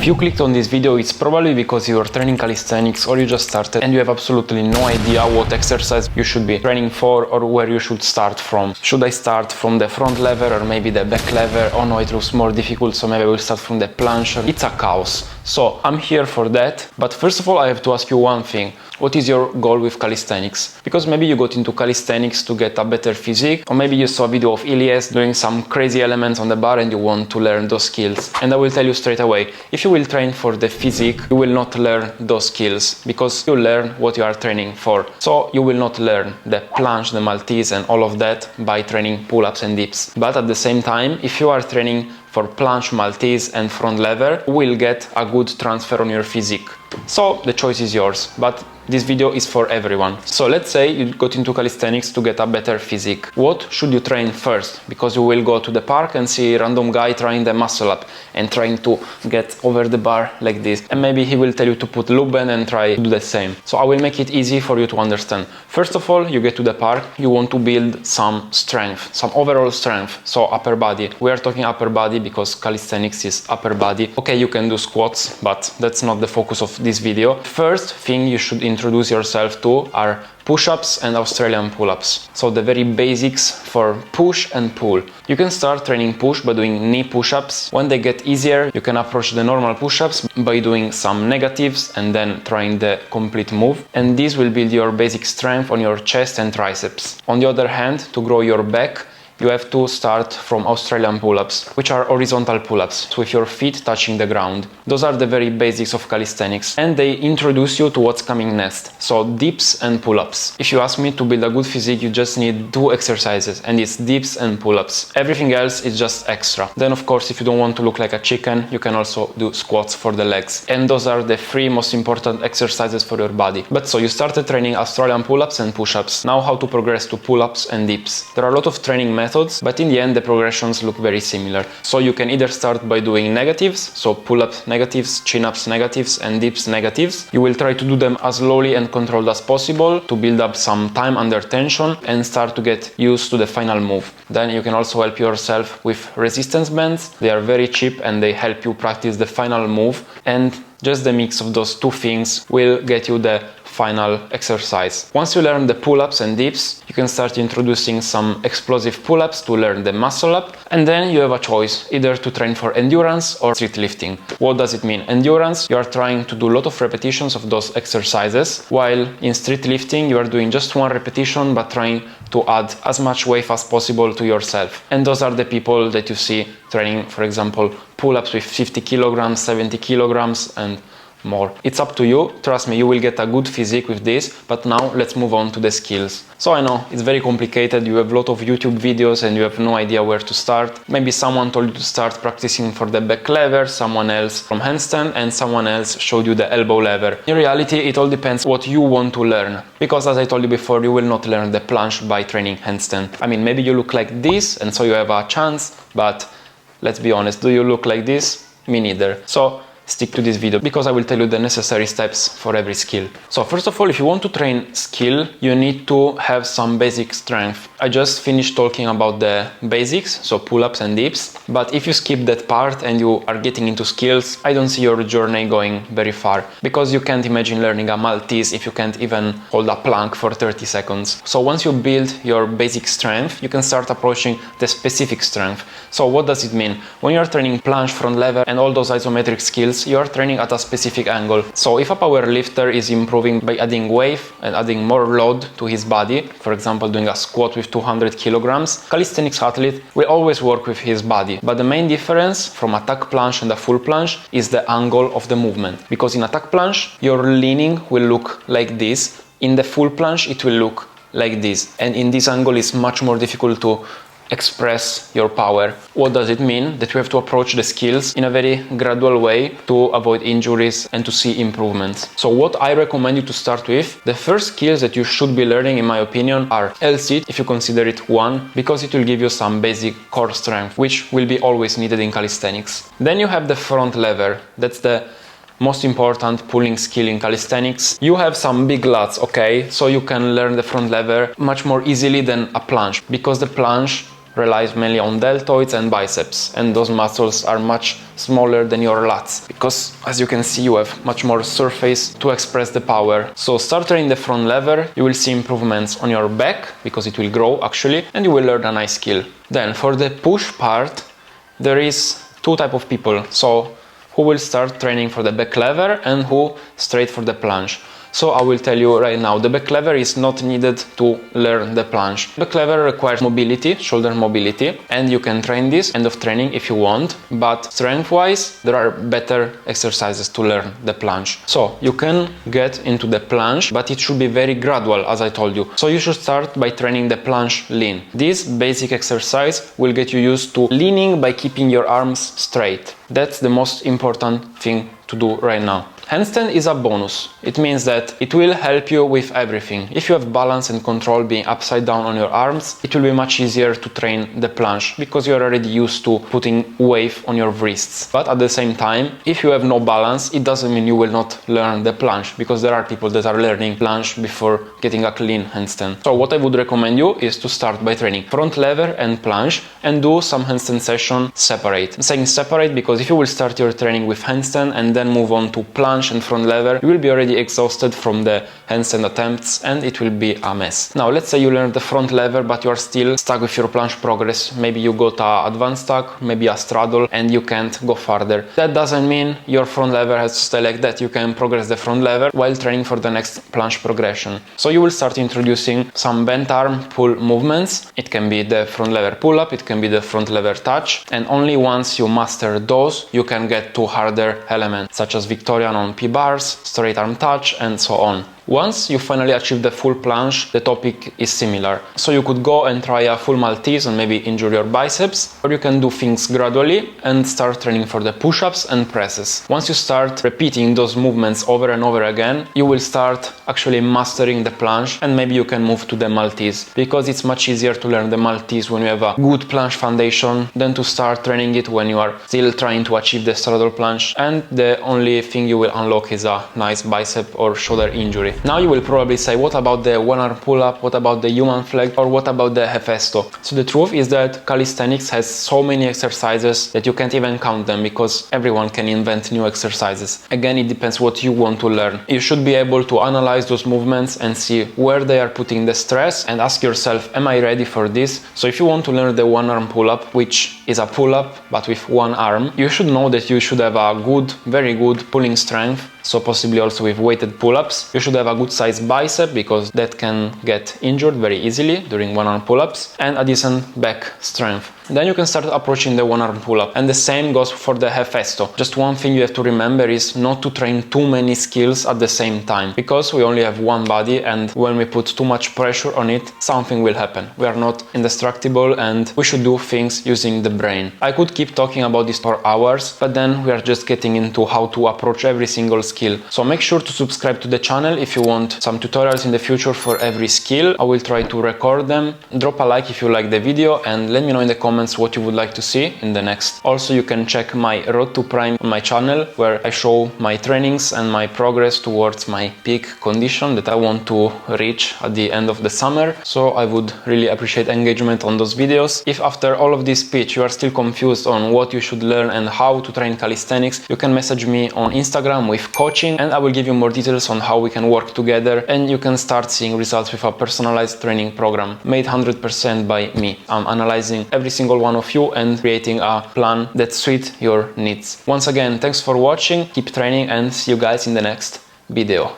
If you clicked on this video, it's probably because you're training calisthenics or you just started and you have absolutely no idea what exercise you should be training for or where you should start from. Should I start from the front lever or maybe the back lever? Oh no, it looks more difficult, so maybe I will start from the planche. It's a chaos. So I'm here for that. But first of all, I have to ask you one thing. What is your goal with calisthenics? Because maybe you got into calisthenics to get a better physique, or maybe you saw a video of Ilyes doing some crazy elements on the bar and you want to learn those skills. And I will tell you straight away, if you will train for the physique, you will not learn those skills because you learn what you are training for. So you will not learn the planche, the Maltese and all of that by training pull-ups and dips. But at the same time, if you are training for planche, Maltese and front lever, you will get a good transfer on your physique. So the choice is yours, but this video is for everyone. So let's say you got into calisthenics to get a better physique. What should you train first? Because you will go to the park and see a random guy trying the muscle up and trying to get over the bar like this. And maybe he will tell you to put loop band and try to do the same. So I will make it easy for you to understand. First of all, you get to the park, you want to build some strength, some overall strength. So upper body. We are talking upper body because calisthenics is upper body. Okay, you can do squats, but that's not the focus of this video. First thing you should introduce yourself to are push-ups and Australian pull-ups. So the very basics for push and pull. You can start training push by doing knee push-ups. When they get easier, you can approach the normal push-ups by doing some negatives and then trying the complete move. And this will build your basic strength on your chest and triceps. On the other hand, to grow your back, you have to start from Australian pull-ups, which are horizontal pull-ups, with your feet touching the ground. Those are the very basics of calisthenics, and they introduce you to what's coming next. So dips and pull-ups. If you ask me to build a good physique, you just need two exercises, and it's dips and pull-ups. Everything else is just extra. Then of course, if you don't want to look like a chicken, you can also do squats for the legs. And those are the three most important exercises for your body. But so you started training Australian pull-ups and push-ups. Now how to progress to pull-ups and dips. There are a lot of training methods, but in the end the progressions look very similar. So you can either start by doing negatives, so pull-ups negatives, chin-ups negatives and dips negatives. You will try to do them as slowly and controlled as possible to build up some time under tension and start to get used to the final move. Then you can also help yourself with resistance bands. They are very cheap and they help you practice the final move, and just the mix of those two things will get you the final exercise. Once you learn the pull-ups and dips, you can start introducing some explosive pull-ups to learn the muscle up, and then you have a choice either to train for endurance or street lifting. What does it mean? Endurance, you are trying to do a lot of repetitions of those exercises, while in street lifting you are doing just one repetition but trying to add as much weight as possible to yourself. And those are the people that you see training, for example, pull-ups with 50 kilograms, 70 kilograms and more. It's up to you. Trust me, you will get a good physique with this. But now let's move on to the skills. So I know it's very complicated. You have a lot of YouTube videos and you have no idea where to start. Maybe someone told you to start practicing for the back lever, someone else from handstand, and someone else showed you the elbow lever. In reality, it all depends what you want to learn. Because as I told you before, you will not learn the planche by training handstand. I mean, maybe you look like this and so you have a chance, but let's be honest, do you look like this? Me neither. So stick to this video because I will tell you the necessary steps for every skill. So first of all, if you want to train skill, you need to have some basic strength. I just finished talking about the basics, so pull-ups and dips, but if you skip that part and you are getting into skills, I don't see your journey going very far, because you can't imagine learning a Maltese if you can't even hold a plank for 30 seconds. So once you build your basic strength, you can start approaching the specific strength. So what does it mean? When you're training planche, front lever and all those isometric skills, you are training at a specific angle. So if a power lifter is improving by adding weight and adding more load to his body, for example doing a squat with 200 kilograms, calisthenics athlete will always work with his body. But the main difference from a tuck planche and a full planche is the angle of the movement. Because in a tuck planche, your leaning will look like this. In the full planche, it will look like this. And in this angle, it's much more difficult to express your power. What does it mean? That you have to approach the skills in a very gradual way to avoid injuries and to see improvements. So what I recommend you to start with, the first skills that you should be learning in my opinion are L-sit, if you consider it one, because it will give you some basic core strength, which will be always needed in calisthenics. Then you have the front lever. That's the most important pulling skill in calisthenics. You have some big lats, okay? So you can learn the front lever much more easily than a planche, because the planche relies mainly on deltoids and biceps, and those muscles are much smaller than your lats, because as you can see you have much more surface to express the power. So start training the front lever, you will see improvements on your back, because it will grow actually, and you will learn a nice skill. Then for the push part, there is two types of people, so who will start training for the back lever and who straight for the planche. So I will tell you right now, the back lever is not needed to learn the planche. Back lever requires mobility, shoulder mobility, and you can train this end of training if you want, but strength wise there are better exercises to learn the planche. So you can get into the planche, but it should be very gradual, as I told you. So you should start by training the planche lean. This basic exercise will get you used to leaning by keeping your arms straight. That's the most important thing to do right now. Handstand is a bonus. It means that it will help you with everything. If you have balance and control being upside down on your arms, it will be much easier to train the planche, because you're already used to putting weight on your wrists. But at the same time, if you have no balance, it doesn't mean you will not learn the planche, because there are people that are learning planche before getting a clean handstand. So what I would recommend you is to start by training front lever and planche and do some handstand session separate. I'm saying separate because if you will start your training with handstand and then move on to planche and front lever, you will be already exhausted from the handstand attempts and it will be a mess. Now let's say you learned the front lever but you are still stuck with your planche progress. Maybe you got a advanced stack, maybe a straddle, and you can't go further. That doesn't mean your front lever has to stay like that. You can progress the front lever while training for the next planche progression. So you will start introducing some bent arm pull movements. It can be the front lever pull up, it can be the front lever touch, and only once you master those you can get to harder elements such as Victorian on P-bars, straight arm touch, and so on. Once you finally achieve the full planche, the topic is similar. So you could go and try a full Maltese and maybe injure your biceps, or you can do things gradually and start training for the push-ups and presses. Once you start repeating those movements over and over again, you will start actually mastering the planche, and maybe you can move to the Maltese, because it's much easier to learn the Maltese when you have a good planche foundation than to start training it when you are still trying to achieve the straddle planche, and the only thing you will unlock is a nice bicep or shoulder injury. Now you will probably say, what about the one arm pull up, what about the human flag, or what about the hefesto? So the truth is that calisthenics has so many exercises that you can't even count them, because everyone can invent new exercises. Again, it depends what you want to learn. You should be able to analyze those movements and see where they are putting the stress and ask yourself, am I ready for this? So if you want to learn the one arm pull up, which is a pull up but with one arm, you should know that you should have a good, very good pulling strength. So possibly also with weighted pull-ups. You should have a good size bicep, because that can get injured very easily during one arm pull-ups, and a decent back strength. Then you can start approaching the one arm pull-up, and the same goes for the hefesto. Just one thing you have to remember is not to train too many skills at the same time, because we only have one body, and when we put too much pressure on it, something will happen. We are not indestructible and we should do things using the brain. I could keep talking about this for hours, but then we are just getting into how to approach every single skill. So make sure to subscribe to the channel if you want some tutorials in the future for every skill. I will try to record them. Drop a like if you like the video, and let me know in the comments what you would like to see in the next. Also, you can check my Road to Prime on my channel, where I show my trainings and my progress towards my peak condition that I want to reach at the end of the summer. So I would really appreciate engagement on those videos. If after all of this speech you are still confused on what you should learn and how to train calisthenics, you can message me on Instagram with coaching, and I will give you more details on how we can work together, and you can start seeing results with a personalized training program made 100% by me. I'm analyzing every single one of you and creating a plan that suits your needs. Once again, thanks for watching, keep training, and see you guys in the next video.